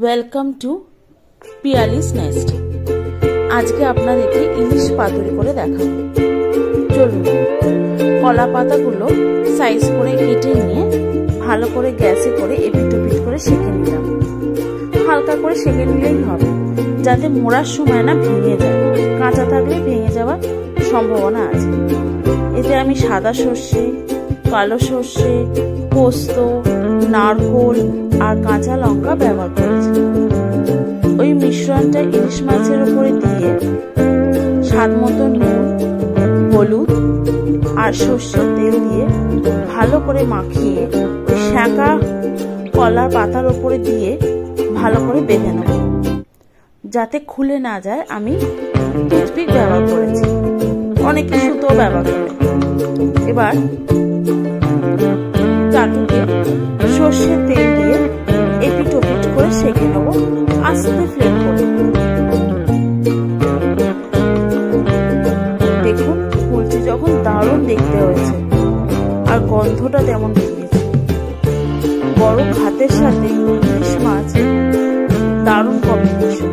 Welcome to Piyali's nest. আজকে আপনাদেরকে ইলিশ পাতুরি করে দেখাবো। চলুন, কলা পাতাগুলো সাইজ করে কেটে নিয়ে ভালো করে গ্যাসে করে এপিট ওপিট করে সেঁকে নিলাম। হালকা করে সেঁকে নিলেই হবে, যাতে মোড়ার সময় না ভেঙে যায়। কাঁচা থাকলে ভেঙে যাওয়ার সম্ভাবনা আছে। এতে আমি সাদা সর্ষে, কালো সর্ষে, পোস্ত, নারকোল আর কাঁচা লঙ্কা ব্যবহার করেছি। ওই মিশ্রণটা ইলিশ মাছের উপরে দিয়ে স্বাদ মতো নুন, হলুদ আর সর্ষের তেল দিয়ে ভালো করে মাখিয়ে সেঁকা কলার পাতার উপরে দিয়ে ভালো করে বেঁধে নেব, যাতে খুলে না যায়। আমি টুথপিক ব্যবহার করেছি, অনেকে সুতো ব্যবহার করে। এবার চাটুকে সর্ষের তেল দিয়ে এপিট ওপিট করে সেঁকে নেব আস্তে ফ্লেম করে। দেখুন, ফুলটি যখন দারুণ দেখতে হয়েছে আর গন্ধটা তেমন বেরিয়েছে। গরম ভাতের সাথে ইলিশ মাছ দারুণ কম্বিনেশন।